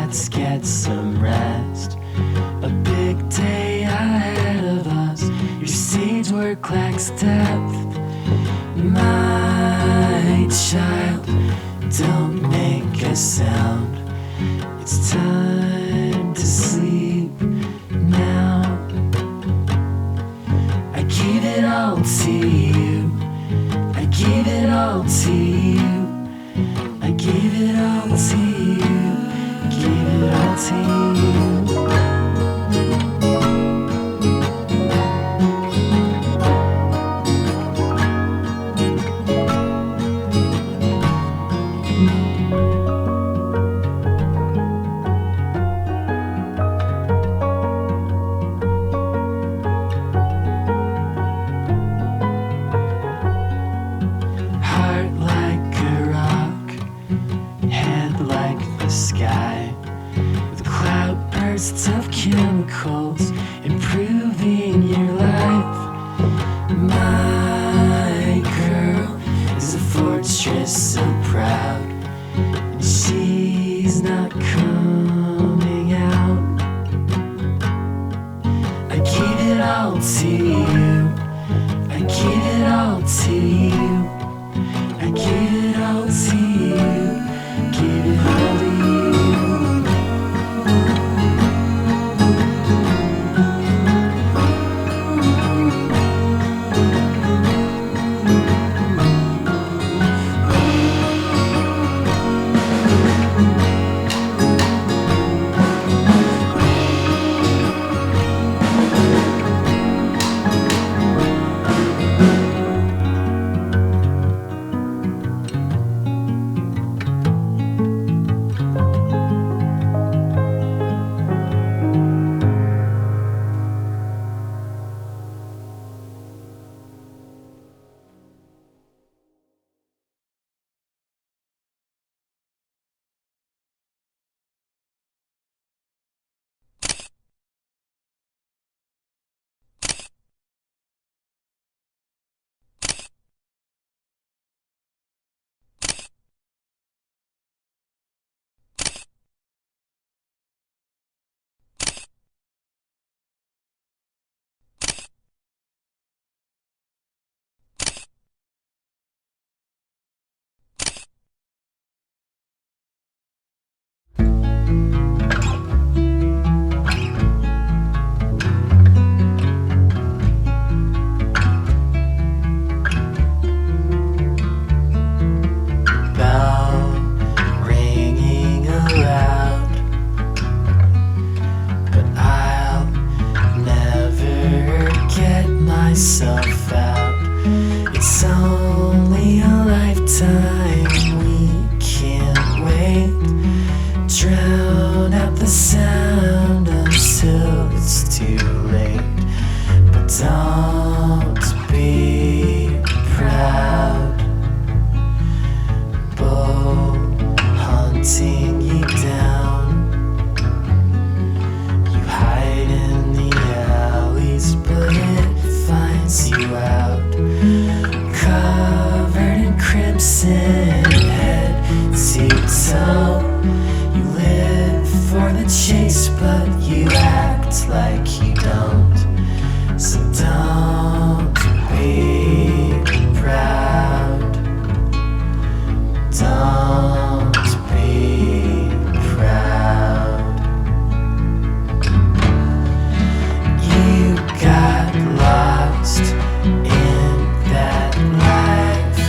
let's get some rest. A big day ahead of us. Your stage work lacks depth. My child, don't make a sound. It's time to sleep now. I gave it all to you. I gave it all to you. I gave it all to you. Gave it all to you. Heart like a rock, head like the sky, with cloudbursts of chemicals improving your life. My girl is a fortress so proud, and she's not coming out. I gave it all to you. I gave it all to you. I gave it all to you. Gave it all to you. Myself out. It's only a lifetime, we can't wait. Drown out the sound until it's too late. But don't be proud. Bull hunting you down. You hide in the alleys, but it finds you out, covered in crimson, head to toe. You live for the chase, but you act like you don't. So don't be proud. Don't be proud. You got lost in that life.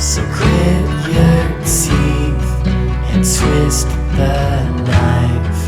So grit your teeth and twist the knife.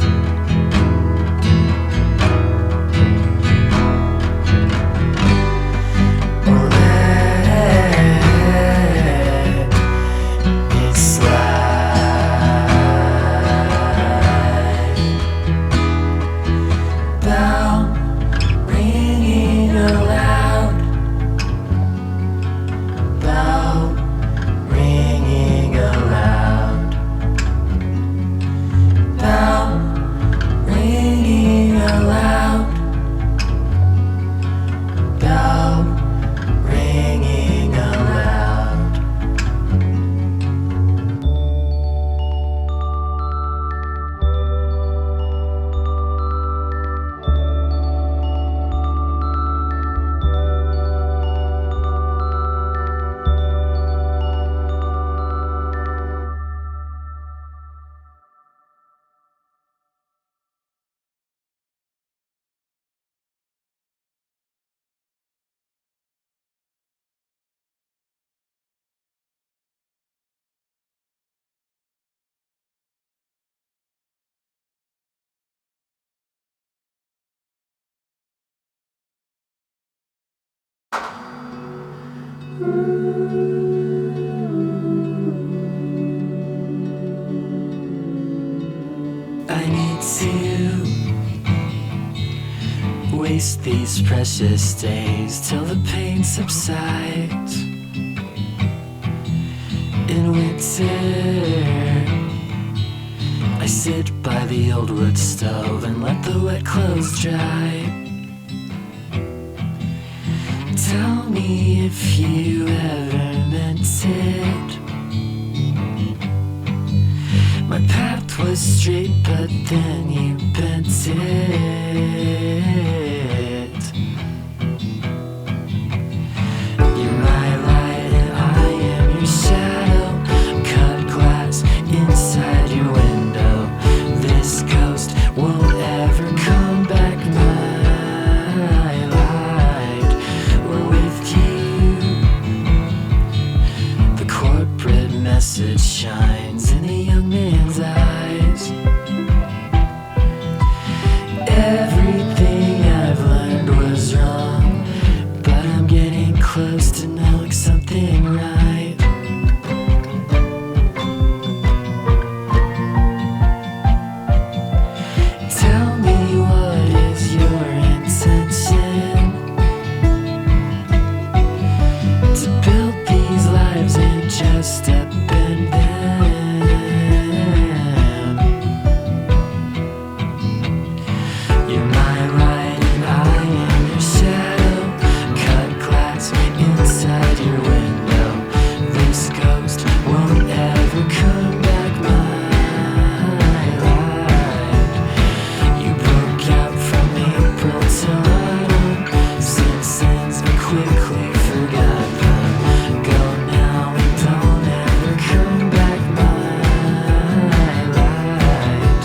I need to waste these precious days till the pain subsides. In winter, I sit by the old wood stove and let the wet clothes dry. Tell me if you ever meant it. My path was straight, but then you bent it. You're my light and I am your shadow. Cut glass inside your window. This ghost won't ever come back. My light, we're with you. The corporate message shines in a young man's eyes. Everything I've learned was wrong, but I'm getting close to knowing something right. Tell me, what is your intention? To build these lives and just upend them. You're my light and I am your shadow. Cut glass inside your window. This ghost won't ever come back. My light, you broke out from April till autumn. Since ends but quickly forgotten. Go now and don't ever come back. My light.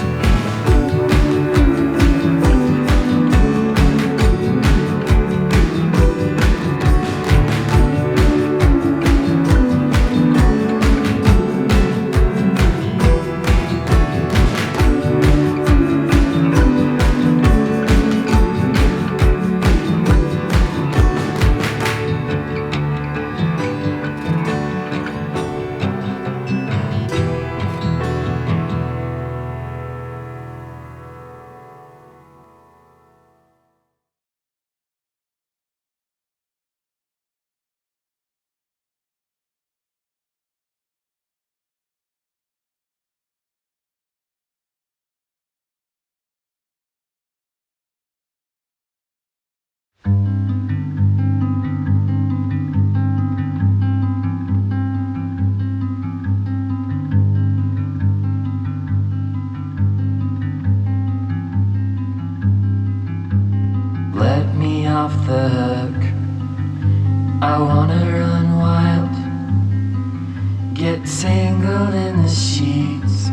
Let me off the hook. I wanna run wild. Get tangled in the sheets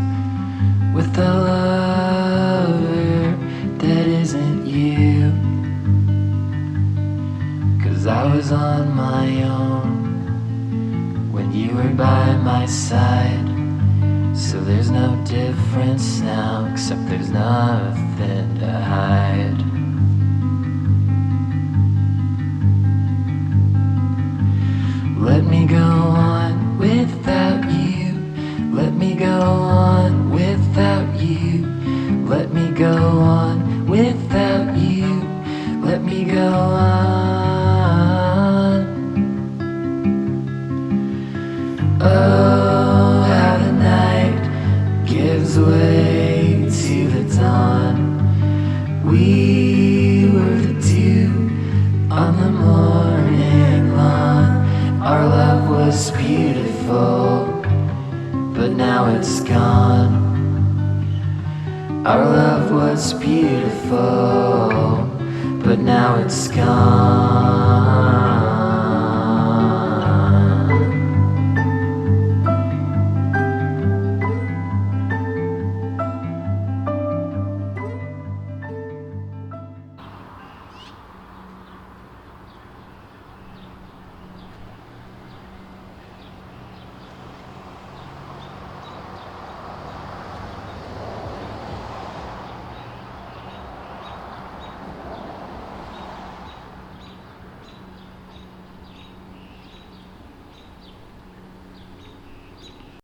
with a lover that isn't you. 'Cause I was on my own when you were by my side. So there's no difference now, except there's nothing to hide. Let me go on without you. Let me go on without you. Let me go on without you. Let me go on. Oh, how the night gives way to the dawn. We were the dew on the morning lawn. Our love was beautiful, but now it's gone. Our love was beautiful, but now it's gone.